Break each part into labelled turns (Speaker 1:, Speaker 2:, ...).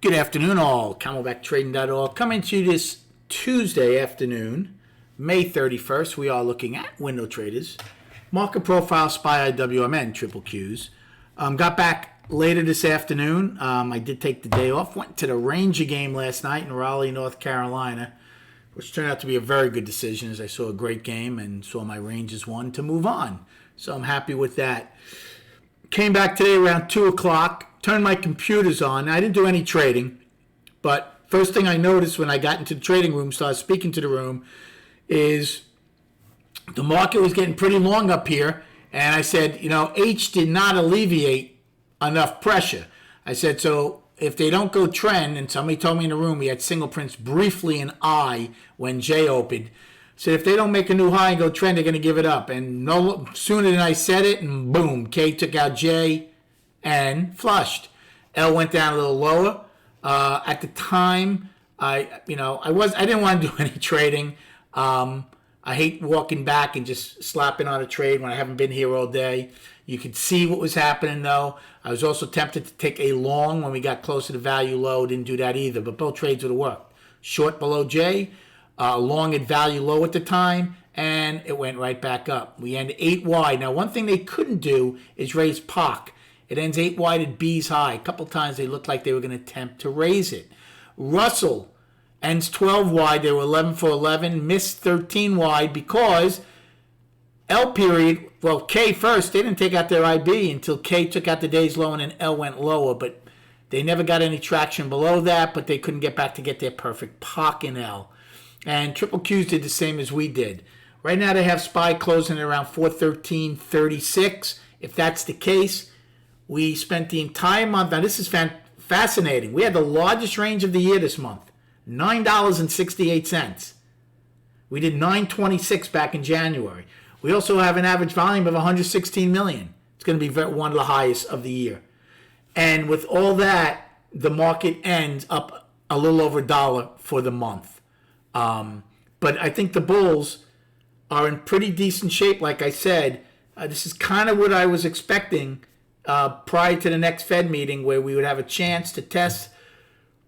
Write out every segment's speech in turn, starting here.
Speaker 1: Good afternoon, all. CamelbackTrading.org coming to you this Tuesday afternoon, May 31st. We are looking at window traders, market profile, SPY, IWMN, triple Qs. Got back later this afternoon. I did take the day off. Went to the Ranger game last night in Raleigh, North Carolina, which turned out to be a very good decision as I saw a great game and saw my Rangers won to move on. So I'm happy with that. Came back today around 2 o'clock. Turned my computers on. I didn't do any trading, but first thing I noticed when I got into the trading room, started speaking to the room, is the market was getting pretty long up here, and I said, H did not alleviate enough pressure. I said, so if they don't go trend, and somebody told me in the room we had single prints briefly in I when J opened, said if they don't make a new high and go trend, they're going to give it up. And no sooner than I said it, and boom, K took out J and flushed. L went down a little lower. At the time, I didn't want to do any trading. I hate walking back and just slapping on a trade when I haven't been here all day. You could see what was happening though. I was also tempted to take a long when we got closer to value low. Didn't do that either, but both trades would have worked. Short below J, long at value low at the time, and it went right back up. We end 8 wide. Now, one thing they couldn't do is raise POC. It ends 8 wide at B's high. A couple times they looked like they were going to attempt to raise it. Russell ends 12 wide. They were 11 for 11. Missed 13 wide because L period, K first. They didn't take out their IB until K took out the day's low and then L went lower. But they never got any traction below that, but they couldn't get back to get their perfect POC in L. And triple Qs did the same as we did. Right now they have SPY closing at around 413.36. If that's the case, we spent the entire month. Now, this is fascinating. We had the largest range of the year this month, $9.68. We did $9.26 back in January. We also have an average volume of 116 million. It's going to be one of the highest of the year. And with all that, the market ends up a little over $1 for the month. But I think the bulls are in pretty decent shape. Like I said, this is kind of what I was expecting prior to the next Fed meeting, where we would have a chance to test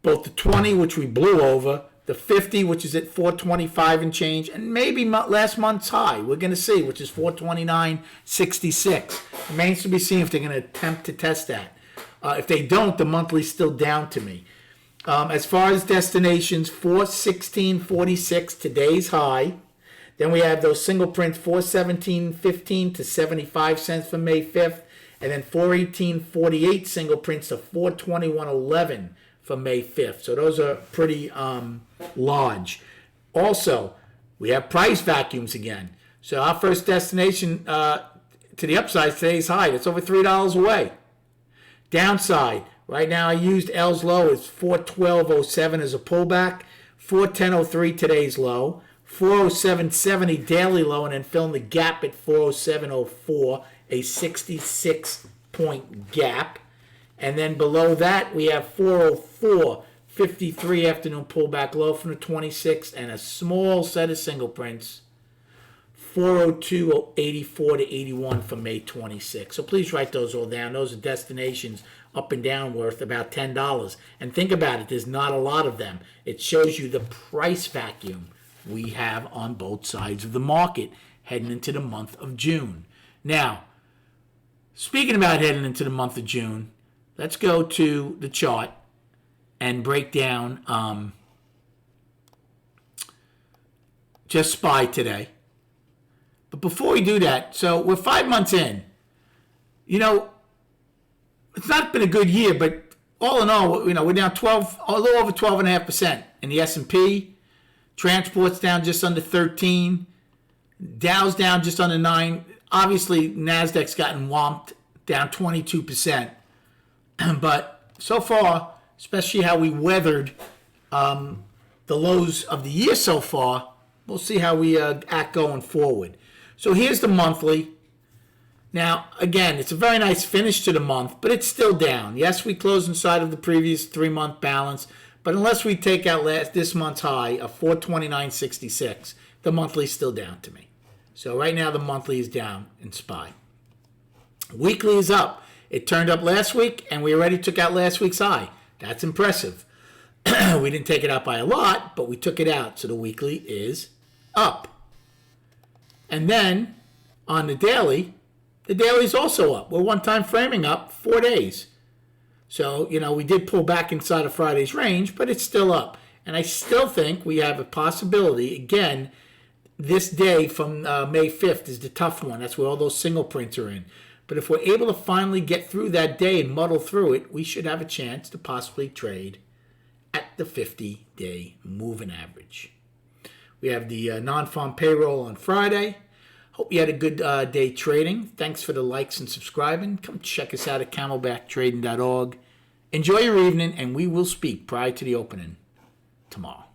Speaker 1: both the 20, which we blew over, the 50, which is at 425 and change, and maybe last month's high. We're going to see, which is 429.66. Remains to be seen if they're going to attempt to test that. If they don't, the monthly's still down to me. As far as destinations, 416.46, today's high. Then we have those single prints, 417.15 to 75 cents for May 5th. And then 418.48 single prints to 421.11 for May 5th. So those are pretty large. Also, we have price vacuums again. So our first destination to the upside, today's high. That's over $3 away. Downside, right now I used L's low as 412.07 as a pullback. 410.03 today's low. 407.70 daily low, and then filling the gap at 407.04. A 66-point gap. And then below that, we have 404.53 afternoon pullback low from the 26th, and a small set of single prints, 402.84 to 81 for May 26th. So please write those all down. Those are destinations up and down worth about $10. And think about it, there's not a lot of them. It shows you the price vacuum we have on both sides of the market heading into the month of June. Now, speaking about heading into the month of June, let's go to the chart and break down just SPY today. But before we do that, so we're 5 months in. It's not been a good year, but all in all, we're down a little over 12.5% in the S&P. Transport's down just under 13. Dow's down just under 9. Obviously, NASDAQ's gotten whomped, down 22%. But so far, especially how we weathered the lows of the year so far, we'll see how we act going forward. So here's the monthly. Now, again, it's a very nice finish to the month, but it's still down. Yes, we closed inside of the previous 3-month balance, but unless we take out this month's high of 429.66, the monthly's still down to me. So right now the monthly is down in SPY. Weekly is up. It turned up last week, and we already took out last week's high. That's impressive. We didn't take it out by a lot, but we took it out. So the weekly is up. And then on the daily is also up. We're one-time framing up 4 days. So, we did pull back inside of Friday's range, but it's still up. And I still think we have a possibility. Again, this day from May 5th is the tough one. That's where all those single prints are in. But if we're able to finally get through that day and muddle through it, we should have a chance to possibly trade at the 50-day moving average. We have the non-farm payroll on Friday. Hope you had a good day trading. Thanks for the likes and subscribing. Come check us out at camelbacktrading.org. Enjoy your evening, and we will speak prior to the opening tomorrow.